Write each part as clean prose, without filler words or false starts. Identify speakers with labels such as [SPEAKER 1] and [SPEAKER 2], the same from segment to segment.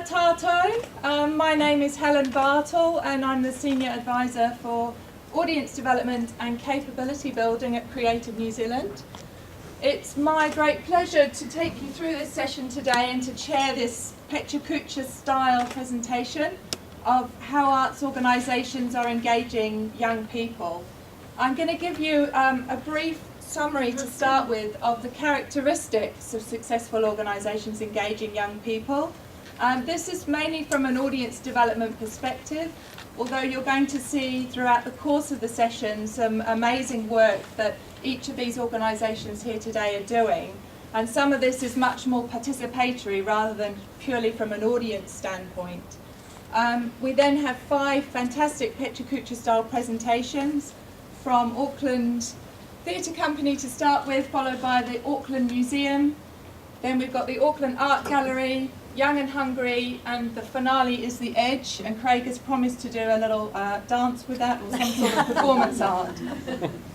[SPEAKER 1] Tēnā tātou. My name is Helen Bartle and I'm the Senior Advisor for Audience Development and Capability Building at Creative New Zealand. It's my great pleasure to take you through this session today and to chair this Pecha Kucha-style presentation of how arts organisations are engaging young people. I'm going to give you a brief summary to start with of the characteristics of successful organisations engaging young people. This is mainly from an audience development perspective, although you're going to see throughout the course of the session some amazing work that each of these organisations here today are doing. And some of this is much more participatory rather than purely from an audience standpoint. We then have 5 fantastic Pecha Kucha-style presentations from Auckland Theatre Company to start with, followed by the Auckland Museum. Then we've got the Auckland Art Gallery, Young and Hungry, and the finale is The Edge, and Craig has promised to do a little dance with that, or some sort of performance art.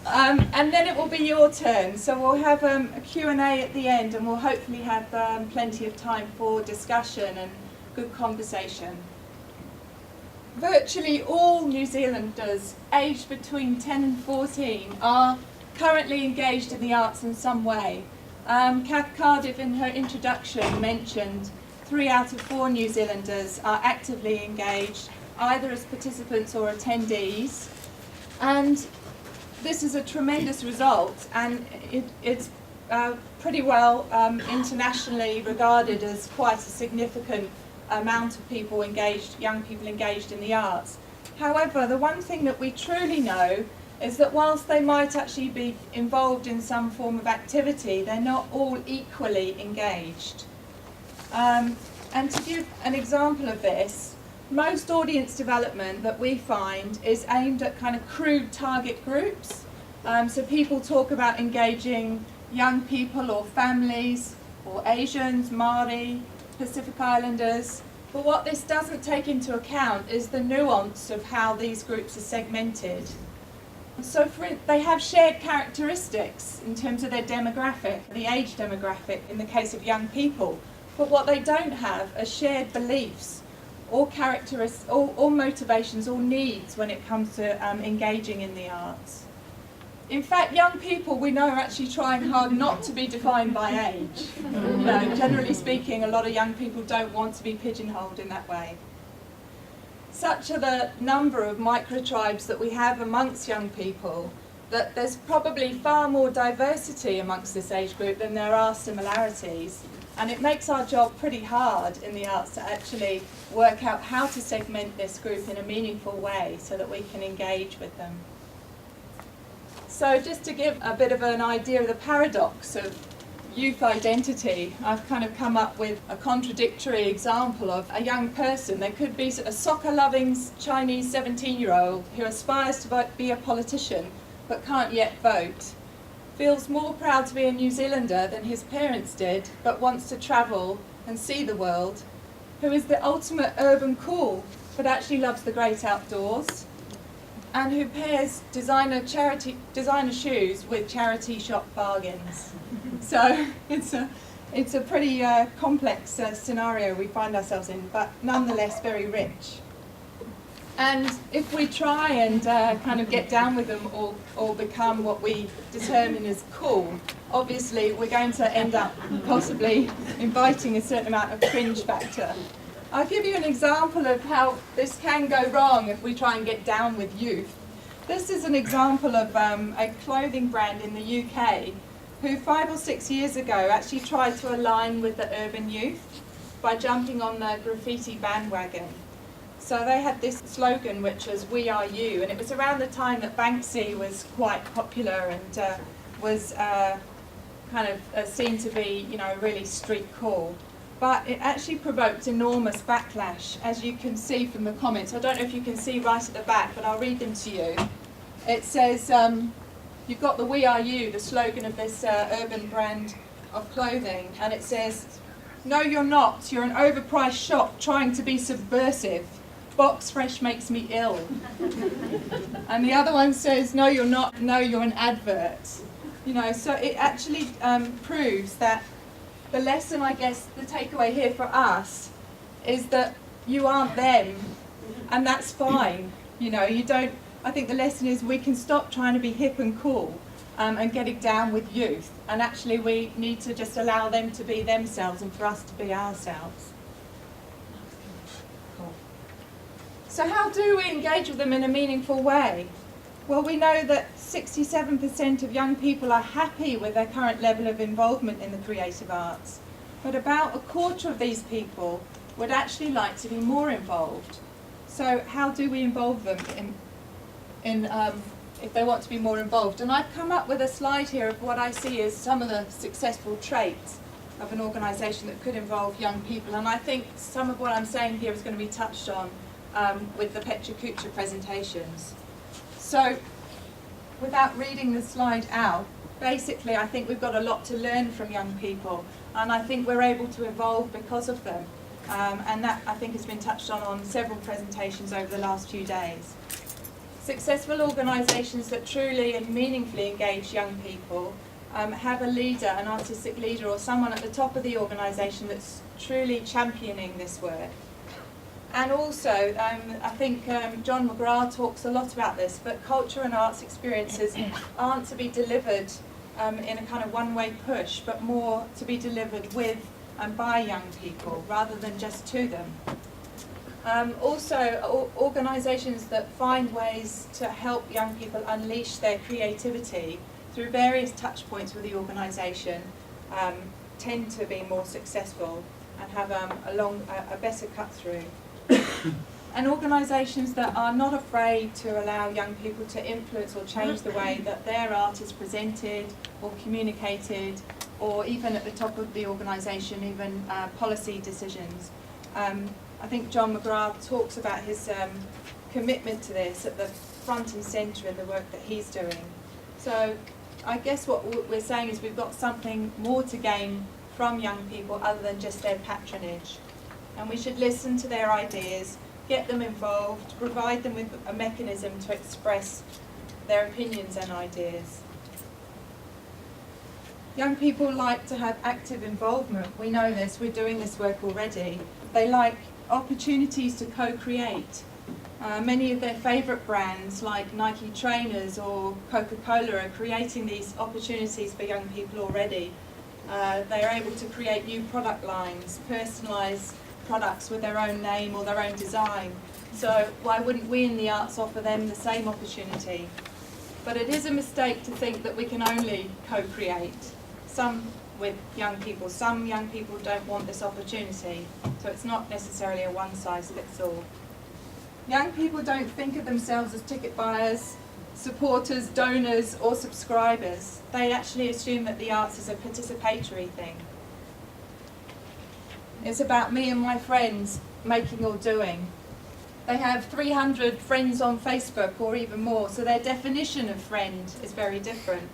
[SPEAKER 1] And then it will be your turn, so we'll have a Q&A at the end, and we'll hopefully have plenty of time for discussion and good conversation. Virtually all New Zealanders aged between 10 and 14 are currently engaged in the arts in some way. Kath Cardiff in her introduction mentioned 3 out of 4 New Zealanders are actively engaged, either as participants or attendees. And this is a tremendous result, and it's pretty well internationally regarded as quite a significant amount of people engaged, young people engaged in the arts. However, the one thing that we truly know is that whilst they might actually be involved in some form of activity, they're not all equally engaged. And to give an example of this, most audience development that we find is aimed at kind of crude target groups. So people talk about engaging young people or families or Asians, Māori, Pacific Islanders. But what this doesn't take into account is the nuance of how these groups are segmented. So they have shared characteristics in terms of their demographic, the age demographic in the case of young people. But what they don't have are shared beliefs or characteristics or motivations or needs when it comes to engaging in the arts. In fact, young people we know are actually trying hard not to be defined by age. You know, generally speaking, a lot of young people don't want to be pigeonholed in that way. Such are the number of micro-tribes that we have amongst young people that there's probably far more diversity amongst this age group than there are similarities. And it makes our job pretty hard in the arts to actually work out how to segment this group in a meaningful way so that we can engage with them. So just to give a bit of an idea of the paradox of youth identity, I've kind of come up with a contradictory example of a young person. There could be a soccer-loving Chinese 17-year-old who aspires to be a politician but can't yet vote, feels more proud to be a New Zealander than his parents did but wants to travel and see the world, who is the ultimate urban cool but actually loves the great outdoors, and who pairs designer shoes with charity shop bargains. So it's a pretty complex scenario we find ourselves in, but nonetheless very rich. And if we try and kind of get down with them or become what we determine as cool, obviously we're going to end up possibly inviting a certain amount of cringe factor. I'll give you an example of how this can go wrong if we try and get down with youth. This is an example of a clothing brand in the UK who 5 or 6 years ago actually tried to align with the urban youth by jumping on the graffiti bandwagon. So they had this slogan which was "We are you," and it was around the time that Banksy was quite popular and was kind of seen to be, you know, really street cool. But it actually provoked enormous backlash, as you can see from the comments. I don't know if you can see right at the back, but I'll read them to you. It says, you've got the "We are you," the slogan of this urban brand of clothing, and it says, "No, you're not. You're an overpriced shop trying to be subversive. Box fresh makes me ill." And the other one says, "No, you're not. No, you're an advert." You know, so it actually proves that the lesson, I guess, the takeaway here for us is that you aren't them, and that's fine. You know, you don't, I think the lesson is we can stop trying to be hip and cool and getting down with youth, and actually we need to just allow them to be themselves and for us to be ourselves. Cool. So how do we engage with them in a meaningful way? Well, we know that 67% of young people are happy with their current level of involvement in the creative arts, but about a quarter of these people would actually like to be more involved. So how do we involve them if they want to be more involved? And I've come up with a slide here of what I see as some of the successful traits of an organisation that could involve young people, and I think some of what I'm saying here is going to be touched on with the Pecha Kucha presentations. So, without reading the slide out, basically I think we've got a lot to learn from young people, and I think we're able to evolve because of them. And that, I think, has been touched on several presentations over the last few days. Successful organisations that truly and meaningfully engage young people have a leader, an artistic leader, or someone at the top of the organisation that's truly championing this work. And also, I think John McGrath talks a lot about this, but culture and arts experiences aren't to be delivered in a kind of one-way push, but more to be delivered with and by young people, rather than just to them. Also, organisations that find ways to help young people unleash their creativity through various touch points with the organisation tend to be more successful and have a better cut through. And organisations that are not afraid to allow young people to influence or change the way that their art is presented or communicated, or even at the top of the organisation, even policy decisions. I think John McGrath talks about his commitment to this at the front and centre in the work that he's doing. So I guess what we're saying is we've got something more to gain from young people other than just their patronage. And we should listen to their ideas, get them involved, provide them with a mechanism to express their opinions and ideas. Young people like to have active involvement. We know this, we're doing this work already. They like opportunities to co-create. Many of their favourite brands like Nike trainers or Coca-Cola are creating these opportunities for young people already. They are able to create new product lines, personalise products with their own name or their own design. So why wouldn't we in the arts offer them the same opportunity? But it is a mistake to think that we can only co-create. Some with young people. Some young people don't want this opportunity, so it's not necessarily a one-size-fits-all. Young people don't think of themselves as ticket buyers, supporters, donors or subscribers. They actually assume that the arts is a participatory thing. It's about me and my friends making or doing. They have 300 friends on Facebook or even more, so their definition of friend is very different.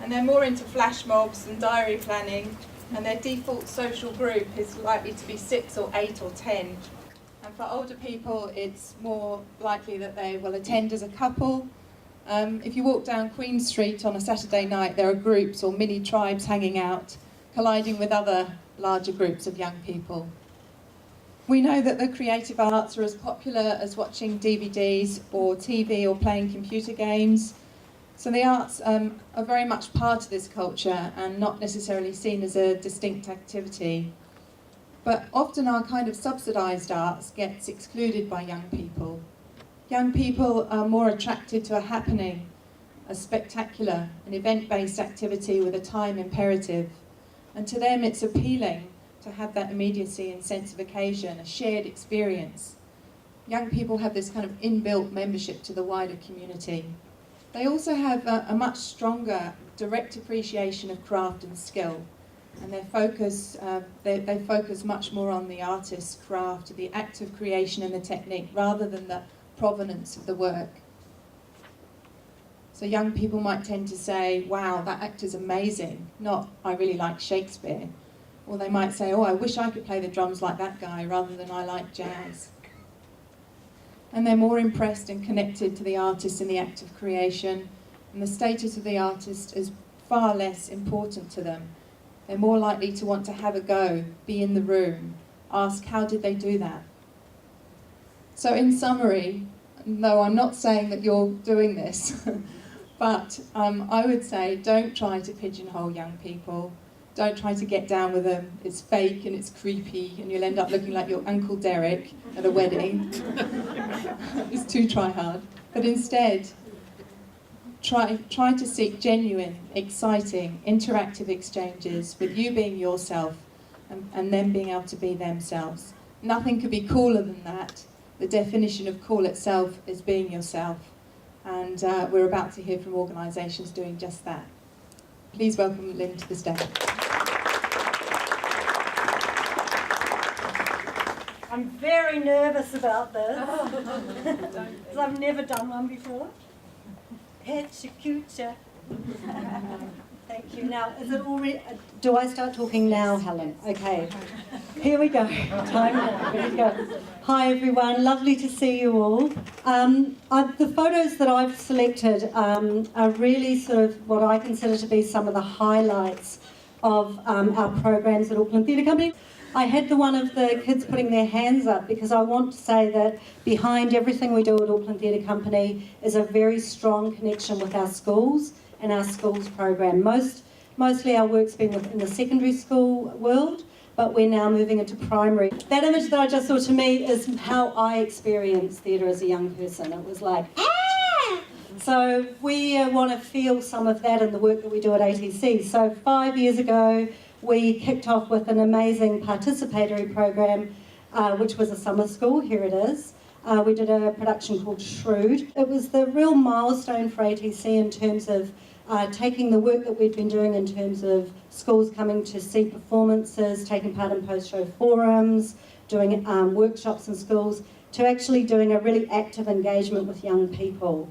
[SPEAKER 1] And they're more into flash mobs and diary planning, and their default social group is likely to be 6 or 8 or 10. And for older people, it's more likely that they will attend as a couple. If you walk down Queen Street on a Saturday night, there are groups or mini tribes hanging out, colliding with other larger groups of young people. We know that the creative arts are as popular as watching DVDs or TV or playing computer games. So the arts are very much part of this culture and not necessarily seen as a distinct activity. But often our kind of subsidised arts gets excluded by young people. Young people are more attracted to a happening, a spectacular, an event-based activity with a time imperative. And to them it's appealing to have that immediacy and sense of occasion, a shared experience. Young people have this kind of inbuilt membership to the wider community. They also have a much stronger direct appreciation of craft and skill, and they focus much more on the artist's craft, the act of creation and the technique, rather than the provenance of the work. So young people might tend to say, wow, that act is amazing, not, I really like Shakespeare. Or they might say, oh, I wish I could play the drums like that guy, rather than I like jazz. And they're more impressed and connected to the artist in the act of creation, and the status of the artist is far less important to them. They're more likely to want to have a go, be in the room, ask, how did they do that? So in summary, no, I'm not saying that you're doing this, but I would say don't try to pigeonhole young people. Don't try to get down with them. It's fake and it's creepy and you'll end up looking like your Uncle Derek at a wedding. It's too try hard. But instead, try to seek genuine, exciting, interactive exchanges with you being yourself and them being able to be themselves. Nothing could be cooler than that. The definition of cool itself is being yourself. And we're about to hear from organisations doing just that. Please welcome Lynn to the stage.
[SPEAKER 2] I'm very nervous about this, because I've never done one before. Pecha Kucha. Thank you. Now, is it already? Do I start talking now, Helen? Okay. Here we go. Time. Here we go. Hi, everyone. Lovely to see you all. The photos that I've selected are really sort of what I consider to be some of the highlights of our programs at Auckland Theatre Company. I had the one of the kids putting their hands up because I want to say that behind everything we do at Auckland Theatre Company is a very strong connection with our schools and our schools program. Mostly our work's been within the secondary school world, but we're now moving into primary. That image that I just saw, to me, is how I experienced theatre as a young person. It was like, ah! So we want to feel some of that in the work that we do at ATC. So 5 years ago, we kicked off with an amazing participatory program, which was a summer school. Here it is. We did a production called Shrewd. It was the real milestone for ATC in terms of taking the work that we'd been doing in terms of schools coming to see performances, taking part in post-show forums, doing workshops in schools, to actually doing a really active engagement with young people.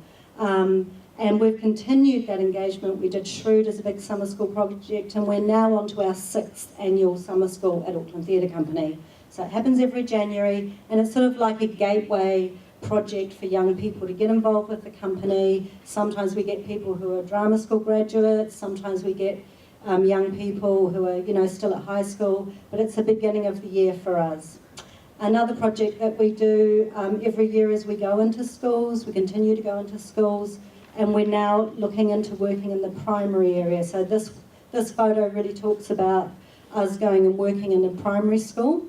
[SPEAKER 2] And we've continued that engagement. We did Shrewd as a big summer school project, and we're now on to our 6th annual summer school at Auckland Theatre Company. So it happens every January, and it's sort of like a gateway project for young people to get involved with the company. Sometimes we get people who are drama school graduates, sometimes we get young people who are still at high school, but it's the beginning of the year for us. Another project that we do every year is we go into schools, we continue to go into schools, and we're now looking into working in the primary area. So this photo really talks about us going and working in a primary school,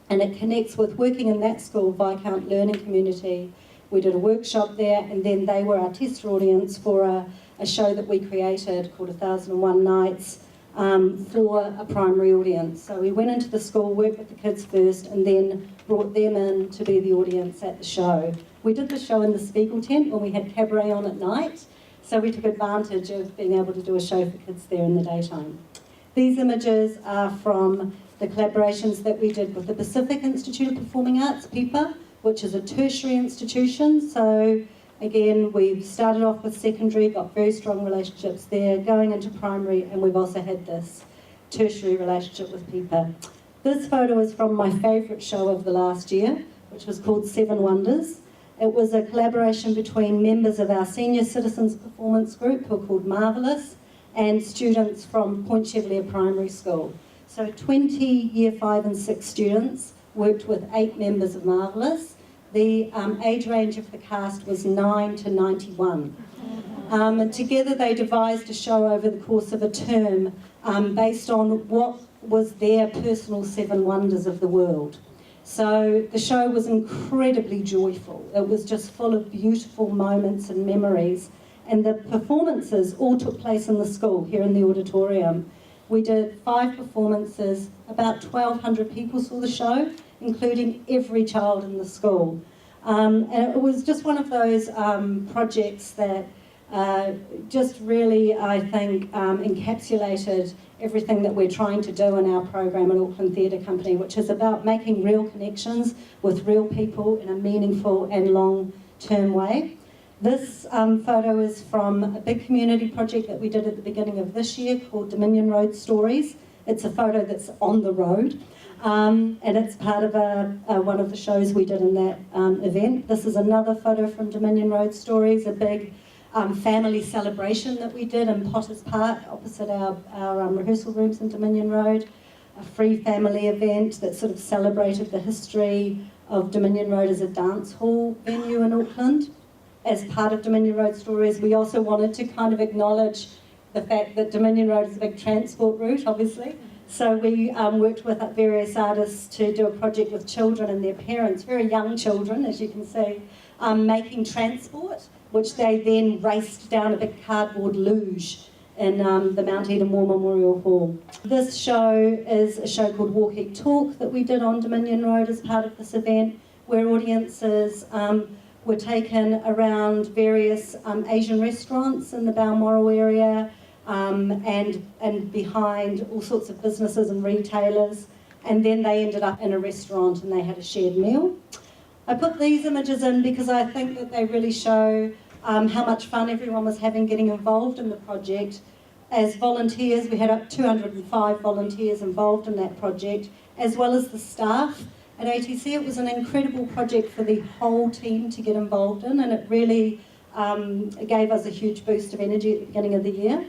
[SPEAKER 2] and it connects with working in that school, Viscount Learning Community. We did a workshop there, and then they were our test audience for a show that we created called 1001 Nights for a primary audience. So we went into the school, worked with the kids first, and then brought them in to be the audience at the show. We did the show in the Spiegel tent when we had cabaret on at night, so we took advantage of being able to do a show for kids there in the daytime. These images are from the collaborations that we did with the Pacific Institute of Performing Arts, PIPA, which is a tertiary institution. So again, we've started off with secondary, got very strong relationships there, going into primary, and we've also had this tertiary relationship with PIPA. This photo is from my favourite show of the last year, which was called Seven Wonders. It was a collaboration between members of our senior citizens performance group, who are called Marvellous, and students from Point Chevalier Primary School. So 20 Year 5 and 6 students worked with 8 members of Marvellous. The age range of the cast was 9 to 91. And together they devised a show over the course of a term based on what was their personal 7 wonders of the world. So the show was incredibly joyful. It was just full of beautiful moments and memories. And the performances all took place in the school, here in the auditorium. We did 5 performances, about 1,200 people saw the show, including every child in the school. And it was just one of those projects that just really, I think, encapsulated everything that we're trying to do in our program at Auckland Theatre Company, which is about making real connections with real people in a meaningful and long-term way. This photo is from a big community project that we did at the beginning of this year called Dominion Road Stories. It's a photo that's on the road, and it's part of one of the shows we did in that event. This is another photo from Dominion Road Stories, a big family celebration that we did in Potters Park opposite our rehearsal rooms in Dominion Road. a free family event that sort of celebrated the history of Dominion Road as a dance hall venue in Auckland. As part of Dominion Road Stories, we also wanted to kind of acknowledge the fact that Dominion Road is a big transport route, obviously. So we worked with various artists to do a project with children and their parents, very young children, as you can see, making transport, which they then raced down a big cardboard luge in the Mount Eden War Memorial Hall. This show is a show called Walk Eat Talk that we did on Dominion Road as part of this event, where audiences were taken around various Asian restaurants in the Balmoral area, and behind all sorts of businesses and retailers, and then they ended up in a restaurant and they had a shared meal. I put these images in because I think that they really show how much fun everyone was having getting involved in the project. As volunteers, we had up 205 volunteers involved in that project, as well as the staff at ATC. It was an incredible project for the whole team to get involved in, and it really gave us a huge boost of energy at the beginning of the year.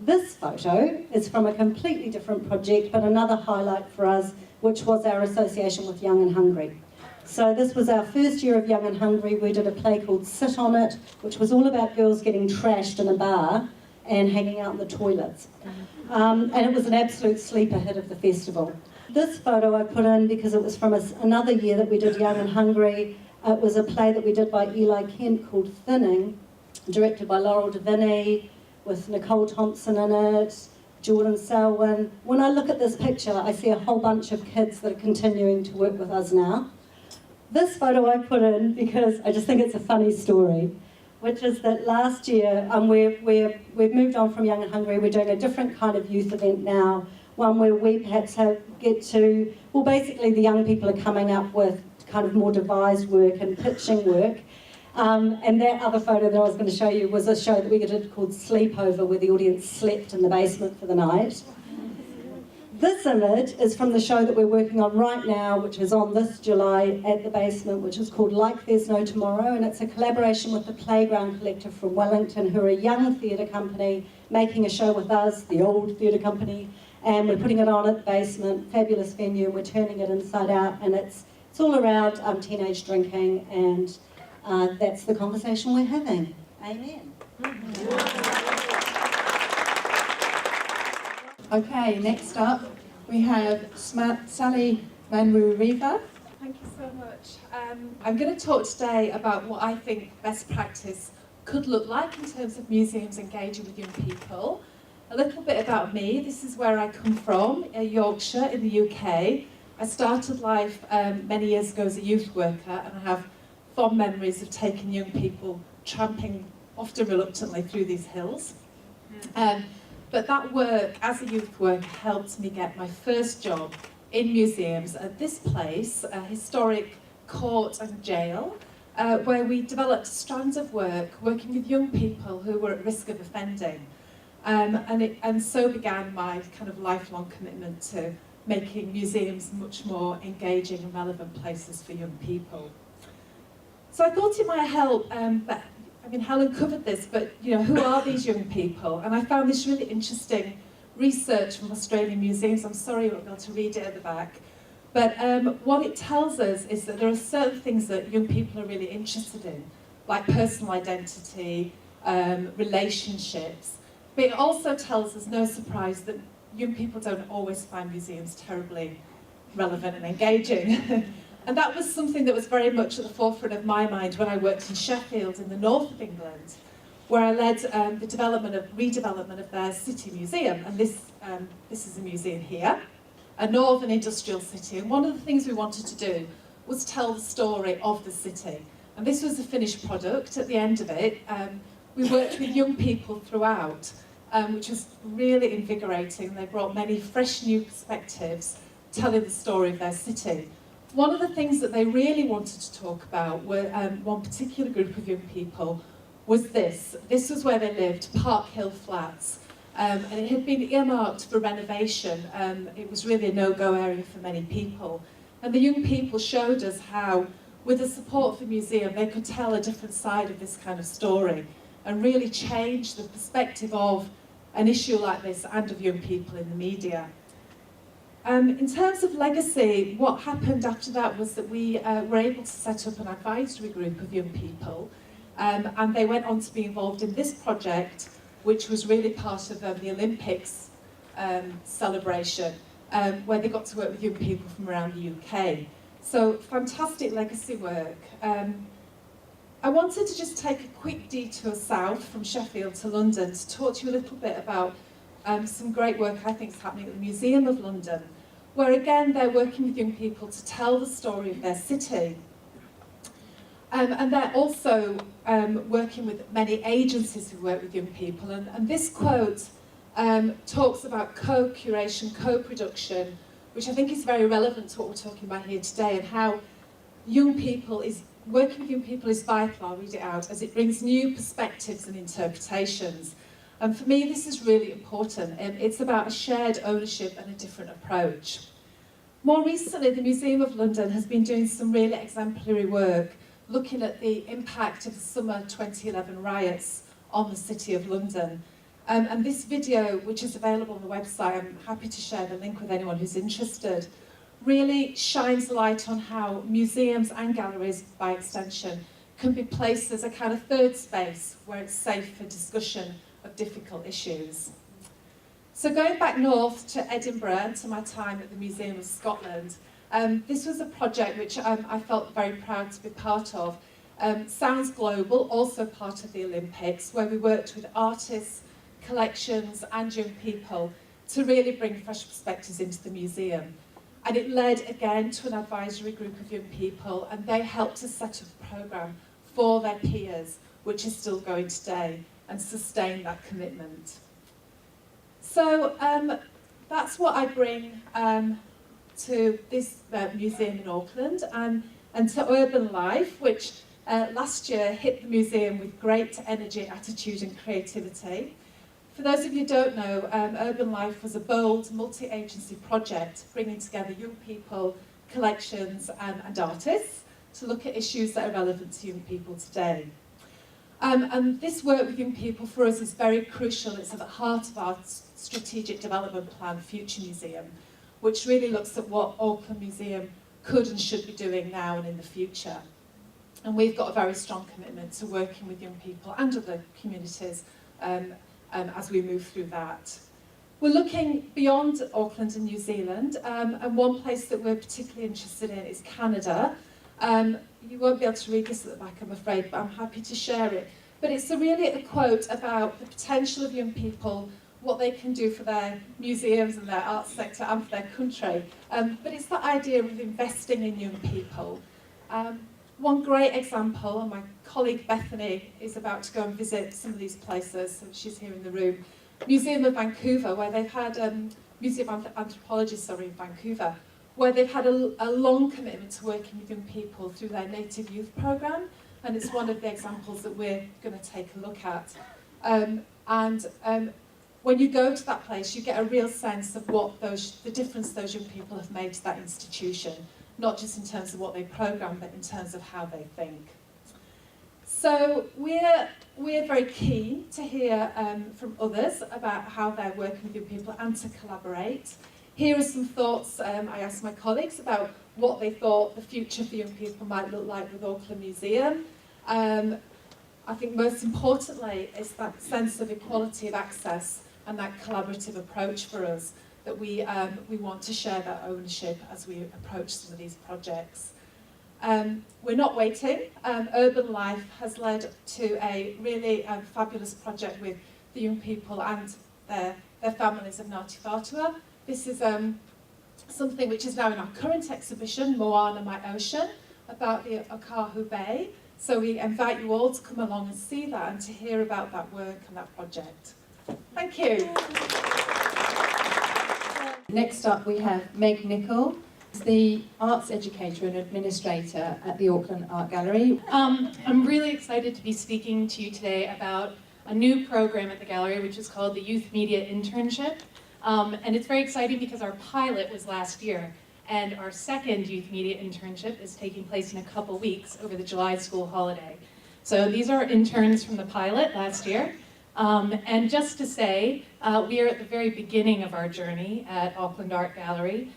[SPEAKER 2] This photo is from a completely different project, but another highlight for us, which was our association with Young and Hungry. So this was our first year of Young and Hungry. We did a play called Sit On It, which was all about girls getting trashed in a bar and hanging out in the toilets. And it was an absolute sleeper hit of the festival. This photo I put in because it was from another year that we did Young and Hungry. It was a play that we did by Eli Kent called Thinning, directed by Laurel Deviney, with Nicole Thompson in it, Jordan Selwyn. When I look at this picture, I see a whole bunch of kids that are continuing to work with us now. This photo I put in because I just think it's a funny story, which is that last year, we've moved on from Young and Hungry. We're doing a different kind of youth event now, one where we perhaps get to, well, basically the young people are coming up with kind of more devised work and pitching work. And that other photo that I was going to show you was a show that we did called Sleepover, where the audience slept in the basement for the night. This image is from the show that we're working on right now, which is on this July at the basement, which is called Like There's No Tomorrow, and it's a collaboration with the Playground Collective from Wellington, who are a young theatre company making a show with us, the old theatre company, and we're putting it on at the basement, fabulous venue, and we're turning it inside out, and it's all around teenage drinking, and that's the conversation we're having. Amen.
[SPEAKER 1] Okay, next up we have Sally Manru-Riva.
[SPEAKER 3] Thank you so much. I'm going to talk today about what I think best practice could look like in terms of museums engaging with young people. A little bit about me. This is where I come from, Yorkshire in the UK. I started life many years ago as a youth worker, and I have fond memories of taking young people tramping, often reluctantly, through these hills. But that work as a youth worker helped me get my first job in museums at this place, a historic court and jail, where we developed strands of work working with young people who were at risk of offending. And so began my kind of lifelong commitment to making museums much more engaging and relevant places for young people. So I thought it might help, Helen covered this, but who are these young people? And I found this really interesting research from Australian museums. I'm sorry you won't be able to read it at the back. But what it tells us is that there are certain things that young people are really interested in, like personal identity, relationships. But it also tells us, no surprise, that young people don't always find museums terribly relevant and engaging. And that was something that was very much at the forefront of my mind when I worked in Sheffield in the north of England, where I led the redevelopment of their city museum. And this is a museum here, a northern industrial city. And one of the things we wanted to do was tell the story of the city. And this was the finished product. At the end of it, we worked with young people throughout, which was really invigorating. They brought many fresh new perspectives, telling the story of their city. One of the things that they really wanted to talk about were one particular group of young people was this. This was where they lived, Park Hill Flats. And it had been earmarked for renovation. It was really a no-go area for many people. And the young people showed us how, with the support of the museum, they could tell a different side of this kind of story and really change the perspective of an issue like this and of young people in the media. In terms of legacy, what happened after that was that we were able to set up an advisory group of young people, and they went on to be involved in this project, which was really part of the Olympics celebration, where they got to work with young people from around the UK. So fantastic legacy work. I wanted to just take a quick detour south from Sheffield to London to talk to you a little bit about some great work I think is happening at the Museum of London, where again they're working with young people to tell the story of their city. And they're also working with many agencies who work with young people. And this quote talks about co-curation, co-production, which I think is very relevant to what we're talking about here today, and how working with young people is vital. I'll read it out, as it brings new perspectives and interpretations. And for me, this is really important. It's about a shared ownership and a different approach. More recently, the Museum of London has been doing some really exemplary work looking at the impact of the summer 2011 riots on the City of London. And this video, which is available on the website, I'm happy to share the link with anyone who's interested, really shines light on how museums and galleries, by extension, can be placed as a kind of third space where it's safe for discussion of difficult issues. So going back north to Edinburgh and to my time at the Museum of Scotland, this was a project which I felt very proud to be part of. Sounds Global, also part of the Olympics, where we worked with artists, collections and young people to really bring fresh perspectives into the museum. And it led again to an advisory group of young people, and they helped to set up a programme for their peers, which is still going today, and sustain that commitment. So that's what I bring to this museum in Auckland, and to Urban Life, which last year hit the museum with great energy, attitude and creativity. For those of you who don't know, Urban Life was a bold multi-agency project bringing together young people, collections and artists to look at issues that are relevant to young people today. And this work with young people for us is very crucial. It's at the heart of our strategic development plan, Future Museum, which really looks at what Auckland Museum could and should be doing now and in the future. And we've got a very strong commitment to working with young people and other communities as we move through that. We're looking beyond Auckland and New Zealand, and one place that we're particularly interested in is Canada. You won't be able to read this at the back, I'm afraid, but I'm happy to share it. But it's really a quote about the potential of young people, what they can do for their museums and their arts sector and for their country. But it's that idea of investing in young people. One great example, and my colleague Bethany is about to go and visit some of these places, so she's here in the room. Museum of Vancouver, where they've had, Museum of Anthropology, in Vancouver, where they've had a long commitment to working with young people through their Native Youth Programme, and it's one of the examples that we're going to take a look at. When you go to that place, you get a real sense of what the difference those young people have made to that institution, not just in terms of what they programme, but in terms of how they think. So we're very keen to hear from others about how they're working with young people and to collaborate. Here are some thoughts I asked my colleagues about what they thought the future for young people might look like with Auckland Museum. I think most importantly is that sense of equality of access and that collaborative approach for us, that we want to share that ownership as we approach some of these projects. We're not waiting. Urban Life has led to a really fabulous project with the young people and their families of Ngāti Whātua. This is something which is now in our current exhibition, Moana My Ocean, about the Okahu Bay. So we invite you all to come along and see that and to hear about that work and that project. Thank you.
[SPEAKER 4] Next up we have Meg Nicol, the arts educator and administrator at the Auckland Art Gallery.
[SPEAKER 5] I'm really excited to be speaking to you today about a new program at the gallery which is called the Youth Media Internship. And it's very exciting because our pilot was last year, and our second Youth Media Internship is taking place in a couple weeks over the July school holiday. So these are interns from the pilot last year. And just to say, we are at the very beginning of our journey at Auckland Art Gallery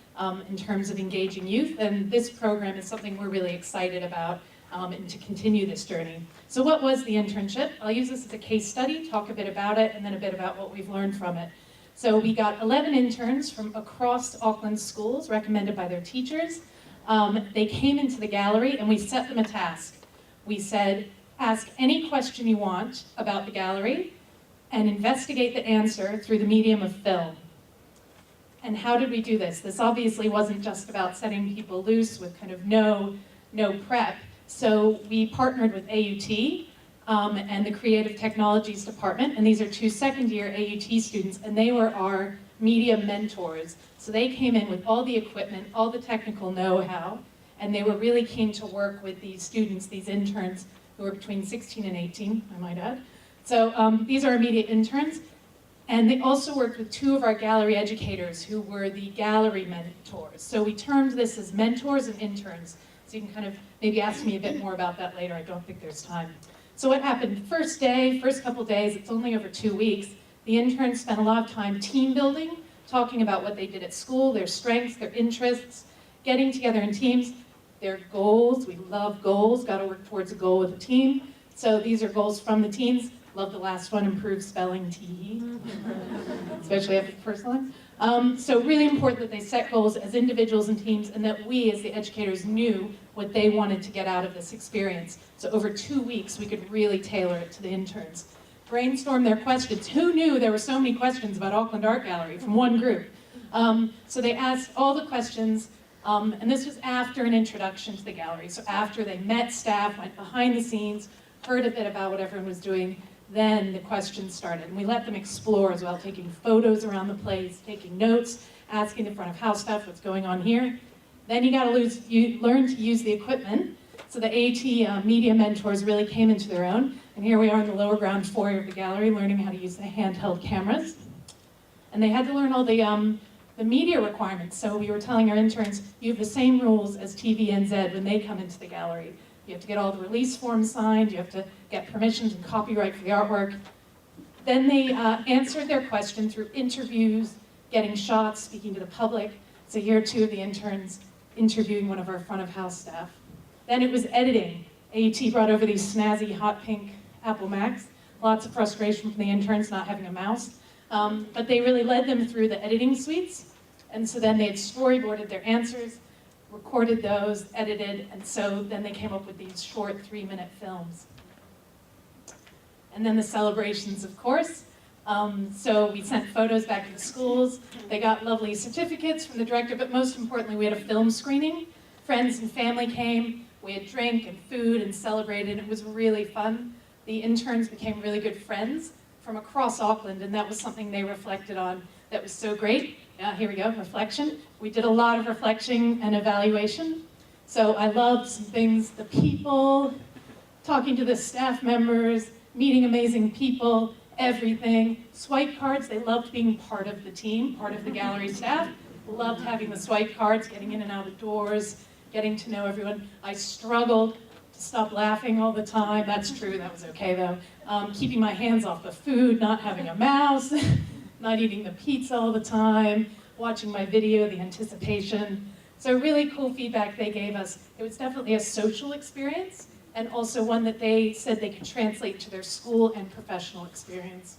[SPEAKER 5] in terms of engaging youth, and this program is something we're really excited about and to continue this journey. So what was the internship? I'll use this as a case study, talk a bit about it, and then a bit about what we've learned from it. So we got 11 interns from across Auckland schools, recommended by their teachers. They came into the gallery and we set them a task. We said, ask any question you want about the gallery and investigate the answer through the medium of film. And how did we do this? This obviously wasn't just about setting people loose with kind of no prep. So we partnered with AUT and the Creative Technologies Department, and these are 2 second-year AUT students, and they were our media mentors. So they came in with all the equipment, all the technical know-how, and they were really keen to work with these students, these interns, who were between 16 and 18, I might add. So these are our media interns, and they also worked with 2 of our gallery educators who were the gallery mentors. So we termed this as mentors and interns. So you can kind of maybe ask me a bit more about that later. I don't think there's time. So what happened? First day, first couple days, it's only over 2 weeks, the interns spent a lot of time team building, talking about what they did at school, their strengths, their interests, getting together in teams, their goals. We love goals, got to work towards a goal with a team. So these are goals from the teens. Love the last one, improve spelling, tee, especially after the first line. So really important that they set goals as individuals and teams, and that we as the educators knew what they wanted to get out of this experience. So over 2 weeks, we could really tailor it to the interns. Brainstorm their questions. Who knew there were so many questions about Auckland Art Gallery from one group? So they asked all the questions, and this was after an introduction to the gallery. So after they met staff, went behind the scenes, heard a bit about what everyone was doing, then the questions started. And we let them explore as well, taking photos around the place, taking notes, asking the front of house staff what's going on here. Then you learn to use the equipment. So the AT media mentors really came into their own. And here we are in the lower ground foyer of the gallery, learning how to use the handheld cameras. And they had to learn all the media requirements. So we were telling our interns, you have the same rules as TVNZ when they come into the gallery. You have to get all the release forms signed, you have to get permissions and copyright for the artwork. Then they answered their question through interviews, getting shots, speaking to the public. So here are 2 of the interns interviewing one of our front of house staff. Then it was editing. AUT brought over these snazzy hot pink Apple Macs. Lots of frustration from the interns not having a mouse. But they really led them through the editing suites. And so then they had storyboarded their answers, recorded those, edited, and so then they came up with these short 3-minute films. And then the celebrations, of course. So we sent photos back to the schools. They got lovely certificates from the director, but most importantly, we had a film screening. Friends and family came. We had drink and food and celebrated. It was really fun. The interns became really good friends from across Auckland, and that was something they reflected on that was so great. Here we go, reflection. We did a lot of reflection and evaluation. So I loved some things, the people, talking to the staff members, meeting amazing people, everything. Swipe cards, they loved being part of the team, part of the gallery staff. Loved having the swipe cards, getting in and out of doors, getting to know everyone. I struggled to stop laughing all the time. That's true, that was okay though. Keeping my hands off the food, not having a mouse, not eating the pizza all the time, watching my video, the anticipation. So really cool feedback they gave us. It was definitely a social experience, and also one that they said they could translate to their school and professional experience.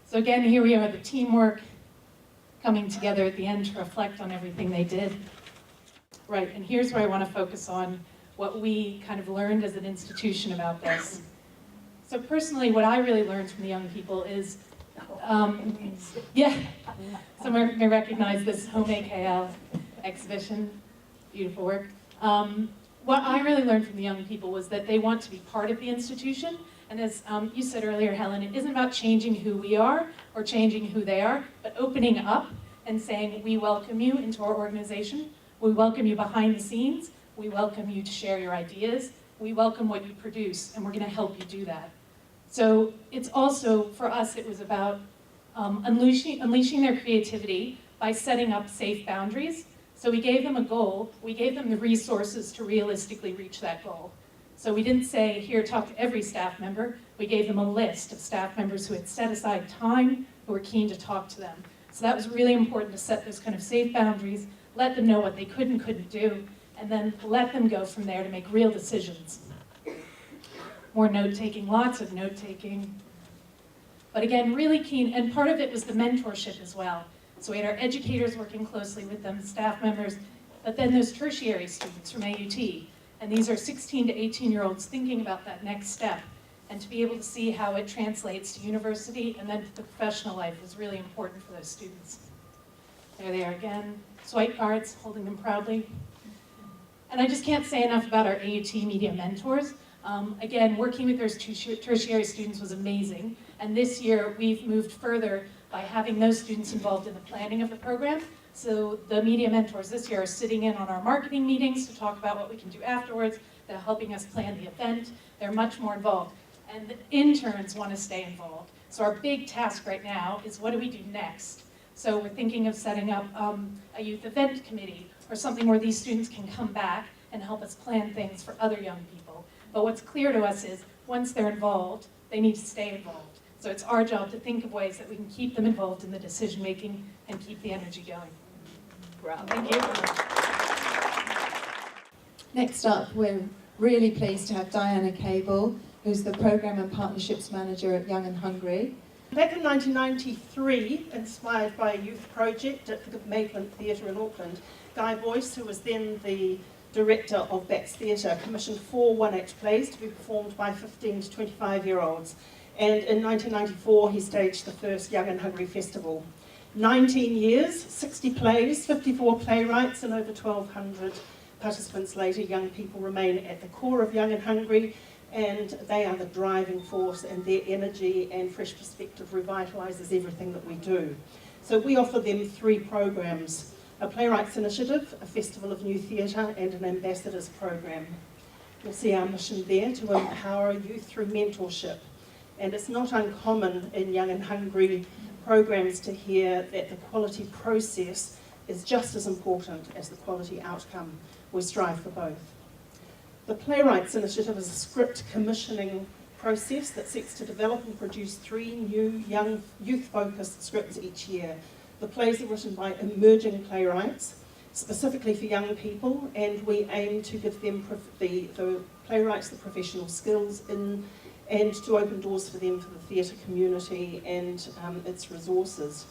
[SPEAKER 5] So again, here we are, the teamwork coming together at the end to reflect on everything they did. Right, and here's where I want to focus on what we kind of learned as an institution about this. So personally, what I really learned from the young people is, some may recognize this Home AKL exhibition, beautiful work. What I really learned from the young people was that they want to be part of the institution, and as you said earlier, Helen, it isn't about changing who we are or changing who they are, but opening up and saying, we welcome you into our organization, we welcome you behind the scenes, we welcome you to share your ideas, we welcome what you produce, and we're going to help you do that. So it's also, for us, it was about unleashing their creativity by setting up safe boundaries. So we gave them a goal, we gave them the resources to realistically reach that goal. So we didn't say, here, talk to every staff member. We gave them a list of staff members who had set aside time, who were keen to talk to them. So that was really important to set those kind of safe boundaries, let them know what they could and couldn't do, and then let them go from there to make real decisions. More note-taking, lots of note-taking. But again, really keen, and part of it was the mentorship as well. So we had our educators working closely with them, staff members, but then those tertiary students from AUT. And these are 16 to 18-year-olds thinking about that next step. And to be able to see how it translates to university and then to the professional life was really important for those students. There they are again, swipe cards, holding them proudly. And I just can't say enough about our AUT media mentors. Again, working with those tertiary students was amazing. And this year, we've moved further by having those students involved in the planning of the program. So the media mentors this year are sitting in on our marketing meetings to talk about what we can do afterwards. They're helping us plan the event. They're much more involved. And the interns want to stay involved. So our big task right now is what do we do next? So we're thinking of setting up a youth event committee or something where these students can come back and help us plan things for other young people. But what's clear to us is once they're involved, they need to stay involved. So it's our job to think of ways that we can keep them involved in the decision making and keep the energy going. Thank you.
[SPEAKER 4] Next up, we're really pleased to have Diana Cable, who's the Programme and Partnerships Manager at Young and Hungry.
[SPEAKER 6] Back in 1993, inspired by a youth project at the Maitland Theatre in Auckland, Guy Boyce, who was then the director of Bats Theatre, commissioned 4 one-act plays to be performed by 15 to 25-year-olds. And in 1994, he staged the first Young and Hungry Festival. 19 years, 60 plays, 54 playwrights, and over 1,200 participants later, young people remain at the core of Young and Hungry, and they are the driving force, and their energy and fresh perspective revitalises everything that we do. So we offer them 3 programs: a Playwrights Initiative, a Festival of New Theatre, and an Ambassadors Program. You'll see our mission there, to empower youth through mentorship. And it's not uncommon in Young and Hungry programs to hear that the quality process is just as important as the quality outcome. We strive for both. The Playwrights Initiative is a script commissioning process that seeks to develop and produce 3 new young youth-focused scripts each year. The plays are written by emerging playwrights, specifically for young people, and we aim to give them the playwrights the professional skills and to open doors for them for the theatre community and its resources.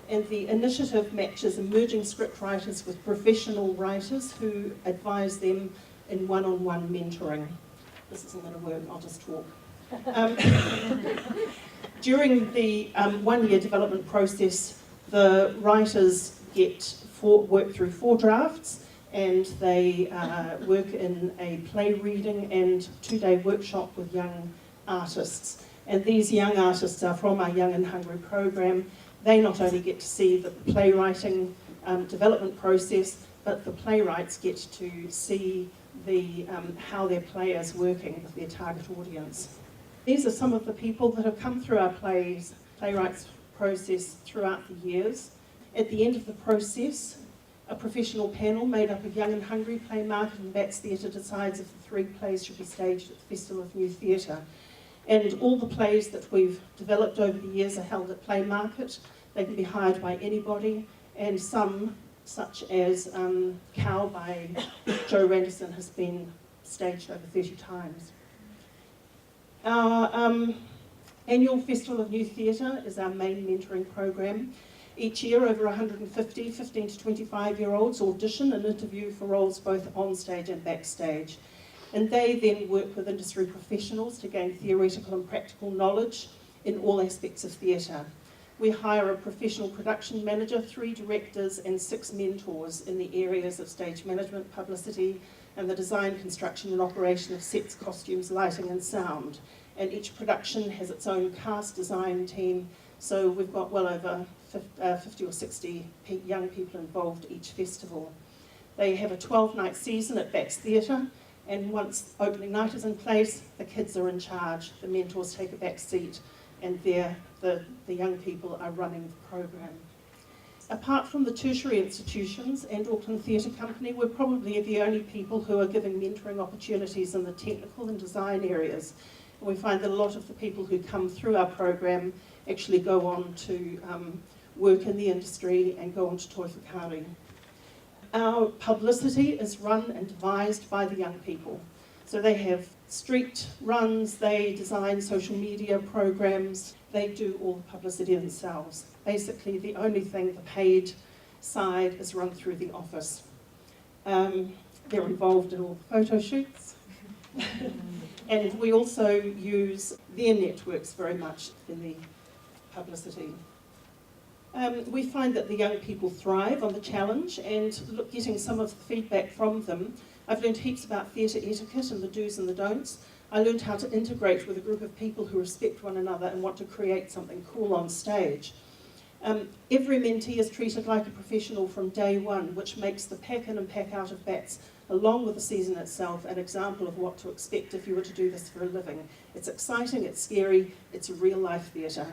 [SPEAKER 6] And the initiative matches emerging script writers with professional writers who advise them in one-on-one mentoring. This isn't going to work, I'll just talk. During the one-year development process, the writers work through 4 drafts, and they work in a play reading and 2-day workshop with young artists. And these young artists are from our Young and Hungry program. They not only get to see the playwriting development process, but the playwrights get to see how their play is working with their target audience. These are some of the people that have come through our playwrights process throughout the years. At the end of the process, a professional panel made up of Young and Hungry, Play Market and Bats Theatre decides if the 3 plays should be staged at the Festival of New Theatre. And all the plays that we've developed over the years are held at Play Market. They can be hired by anybody, and some, such as Cow by Joe Randerson, has been staged over 30 times. Our annual Festival of New Theatre is our main mentoring program. Each year, over 150 15 to 25-year-olds audition and interview for roles both on stage and backstage. And they then work with industry professionals to gain theoretical and practical knowledge in all aspects of theatre. We hire a professional production manager, 3 directors and 6 mentors in the areas of stage management, publicity, and the design, construction and operation of sets, costumes, lighting and sound. And each production has its own cast design team, so we've got well over 50 or 60 young people involved each festival. They have a 12-night season at Bats Theatre, and once opening night is in place, the kids are in charge. The mentors take a back seat, and the young people are running the program. Apart from the tertiary institutions and Auckland Theatre Company, we're probably the only people who are giving mentoring opportunities in the technical and design areas. And we find that a lot of the people who come through our program actually go on to work in the industry and go on to Toi Whakaari. Our publicity is run and devised by the young people. So they have street runs, they design social media programs, they do all the publicity themselves. Basically, the only thing, the paid side, is run through the office. They're involved in all the photo shoots. And we also use their networks very much in the publicity. We find that the young people thrive on the challenge, and getting some of the feedback from them, I've learned heaps about theatre etiquette and the do's and the don'ts. I learned how to integrate with a group of people who respect one another and want to create something cool on stage. Every mentee is treated like a professional from day one, which makes the pack in and pack out of bats, along with the season itself, an example of what to expect if you were to do this for a living. It's exciting, it's scary, it's real life theatre.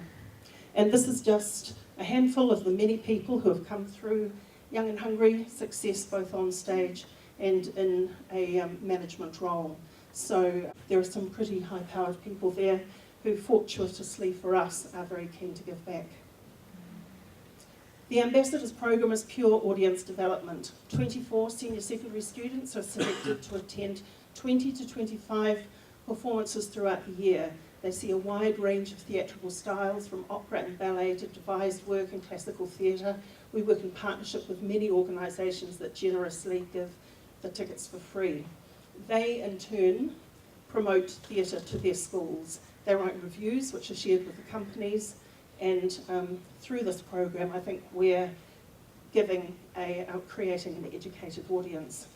[SPEAKER 6] And this is just a handful of the many people who have come through Young and Hungry success, both on stage and in a management role. So there are some pretty high-powered people there who, fortuitously for us, are very keen to give back. The Ambassadors Program is pure audience development. 24 senior secondary students are selected to attend 20 to 25 performances throughout the year. They see a wide range of theatrical styles, from opera and ballet to devised work and classical theatre. We work in partnership with many organisations that generously give the tickets for free. They, in turn, promote theatre to their schools. They write reviews, which are shared with the companies, and through this program, I think we're creating an educated audience.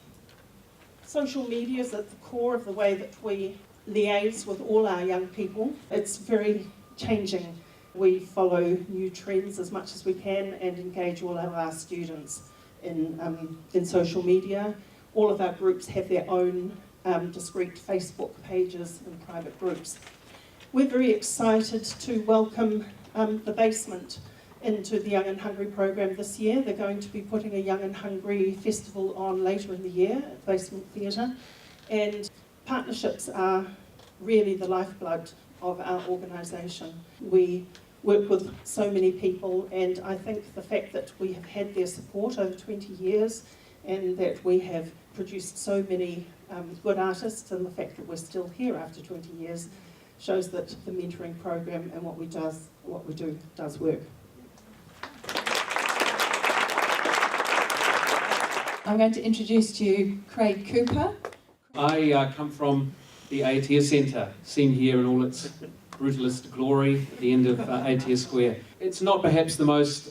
[SPEAKER 6] Social media is at the core of the way that we liaise with all our young people. It's very changing. We follow new trends as much as we can and engage all of our students in social media. All of our groups have their own discrete Facebook pages and private groups. We're very excited to welcome the Basement into the Young and Hungry program this year. They're going to be putting a Young and Hungry festival on later in the year at Basement Theatre, and partnerships are really the lifeblood of our organisation. We work with so many people, and I think the fact that we have had their support over 20 years and that we have produced so many good artists, and the fact that we're still here after 20 years shows that the mentoring program and what we do does work.
[SPEAKER 4] I'm going to introduce to you Craig Cooper.
[SPEAKER 7] I come from the ATS Centre, seen here in all its brutalist glory at the end of ATS Square. It's not perhaps the most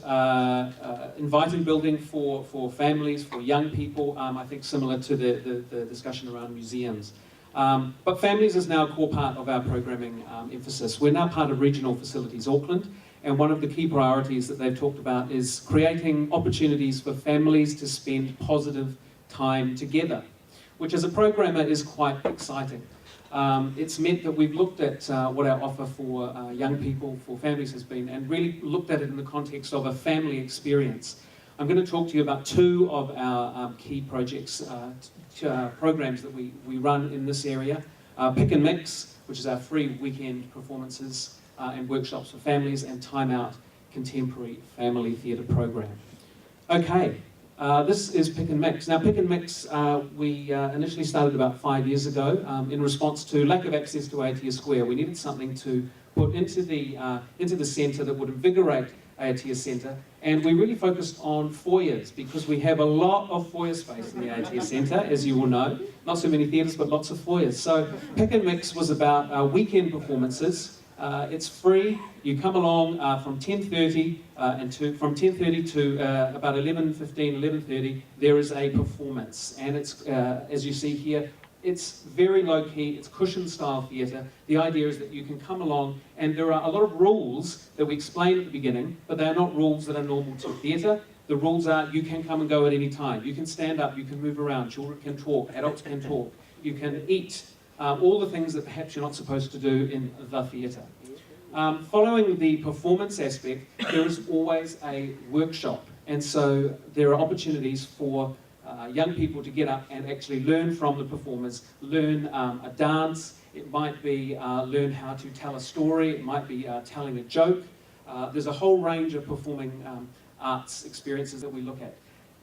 [SPEAKER 7] inviting building for families, for young people, I think similar to the discussion around museums. But families is now a core part of our programming emphasis. We're now part of Regional Facilities Auckland, and one of the key priorities that they've talked about is creating opportunities for families to spend positive time together, which as a programmer is quite exciting. It's meant that we've looked at what our offer for young people, for families has been, and really looked at it in the context of a family experience. I'm going to talk to you about two of our key projects, programs that we run in this area. Pick and Mix, which is our free weekend performances and workshops for families, and Time Out, contemporary family theatre program. Okay. This is Pick and Mix. Now, Pick and Mix, we initially started about 5 years ago in response to lack of access to ATS Square. We needed something to put into the centre that would invigorate ATS Centre, and we really focused on foyers because we have a lot of foyer space in the ATS Centre, as you will know. Not so many theatres, but lots of foyers. So Pick and Mix was about weekend performances. It's free. You come along from 10:30 from 10:30 to about 11:15, 11:30. There is a performance, and it's as you see here, it's very low key. It's cushion style theatre. The idea is that you can come along, and there are a lot of rules that we explain at the beginning, but they are not rules that are normal to theatre. The rules are you can come and go at any time. You can stand up. You can move around. Children can talk. Adults can talk. You can eat. All the things that perhaps you're not supposed to do in the theatre. Following the performance aspect, there is always a workshop. And so there are opportunities for young people to get up and actually learn from the performers, learn a dance. It might be learn how to tell a story. It might be telling a joke. There's a whole range of performing arts experiences that we look at.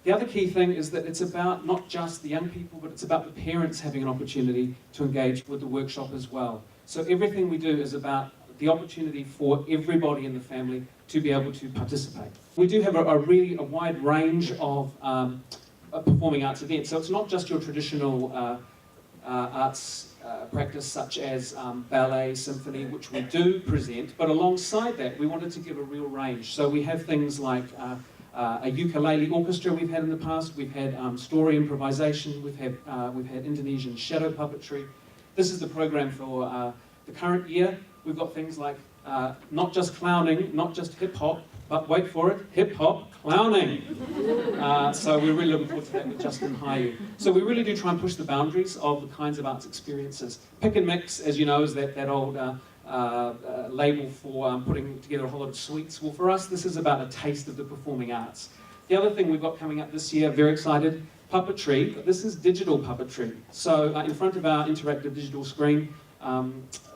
[SPEAKER 7] The other key thing is that it's about not just the young people, but it's about the parents having an opportunity to engage with the workshop as well. So everything we do is about the opportunity for everybody in the family to be able to participate. We do have a wide range of performing arts events. So it's not just your traditional arts practice such as ballet, symphony, which we do present, but alongside that we wanted to give a real range. So we have things like a ukulele orchestra we've had in the past, we've had story improvisation, we've had Indonesian shadow puppetry. This is the program for the current year. We've got things like not just clowning, not just hip-hop, but wait for it, hip-hop clowning. So we're really looking forward to that with Justin Hayu. So we really do try and push the boundaries of the kinds of arts experiences. Pick and mix, as you know, is that old label for putting together a whole lot of sweets. Well, for us, this is about a taste of the performing arts. The other thing we've got coming up this year, very excited, puppetry, but this is digital puppetry. So in front of our interactive digital screen,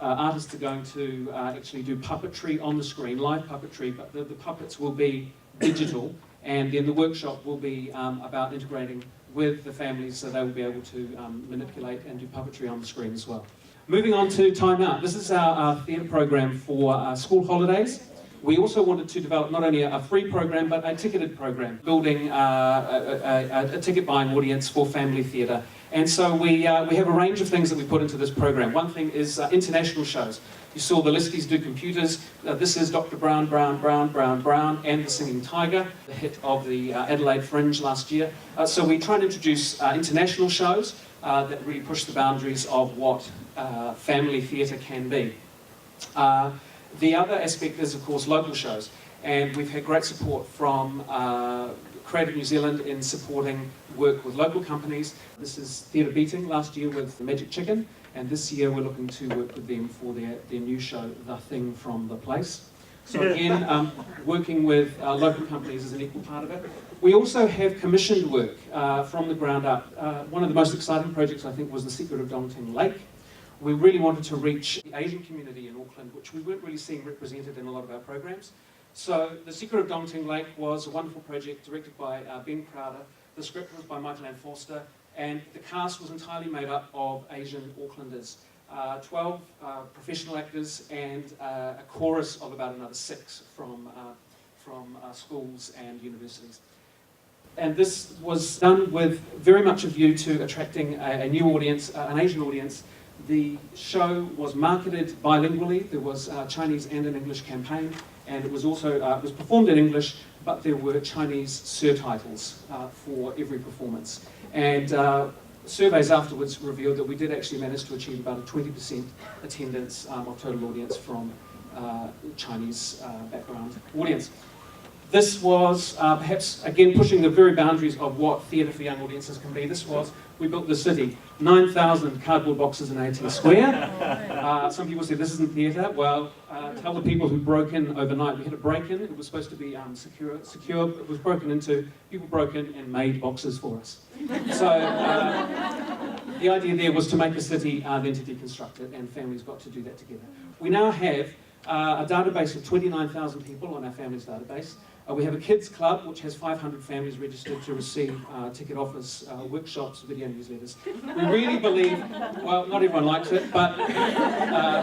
[SPEAKER 7] artists are going to actually do puppetry on the screen, live puppetry, but the puppets will be digital, and then the workshop will be about integrating with the families so they will be able to manipulate and do puppetry on the screen as well. Moving on to Time Out. This is our theatre program for school holidays. We also wanted to develop not only a free program, but a ticketed program, building a ticket buying audience for family theatre. And so we have a range of things that we put into this program. One thing is international shows. You saw the Listies Do Computers. This is Dr. Brown, Brown, Brown, Brown, Brown, and the Singing Tiger, the hit of the Adelaide Fringe last year. So we try and introduce international shows that really push the boundaries of what family theatre can be. The other aspect is, of course, local shows. And we've had great support from Creative New Zealand in supporting work with local companies. This is Theatre Beating last year with the Magic Chicken, and this year we're looking to work with them for their new show, The Thing from the Place. So again, working with local companies is an equal part of it. We also have commissioned work from the ground up. One of the most exciting projects, I think, was The Secret of Dongting Lake. We really wanted to reach the Asian community in Auckland, which we weren't really seeing represented in a lot of our programs. So The Secret of Dongting Lake was a wonderful project directed by Ben Crowder. The script was by Michael Ann Forster, and the cast was entirely made up of Asian Aucklanders. 12 professional actors and a chorus of about another 6 from schools and universities. And this was done with very much a view to attracting a new audience, an Asian audience. The show was marketed bilingually. There was a Chinese and an English campaign, and it was also it was performed in English, but there were Chinese surtitles for every performance. And surveys afterwards revealed that we did actually manage to achieve about a 20% attendance of total audience from Chinese background audience. This was perhaps, again, pushing the very boundaries of what theatre for young audiences can be. We built the city, 9,000 cardboard boxes in AT Square. Some people say this isn't theatre. Well, tell the people who broke in overnight. We had a break-in. It was supposed to be secure. It was broken into. People broke in and made boxes for us. So the idea there was to make a city, then to deconstruct it, and families got to do that together. We now have a database of 29,000 people on our families database. We have a kids club which has 500 families registered to receive ticket offers, workshops, video newsletters. We really believe, well, not everyone likes it, but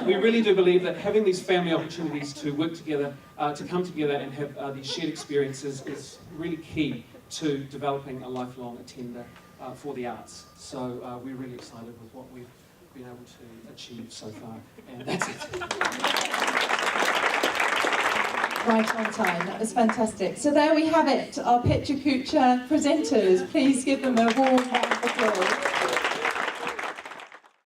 [SPEAKER 7] we really do believe that having these family opportunities to work together, to come together and have these shared experiences is really key to developing a lifelong attender for the arts. So we're really excited with what we've been able to achieve so far, and that's it.
[SPEAKER 4] Right on time, that was fantastic. So there we have it, our Pecha Kucha presenters. Please give them a warm round of applause.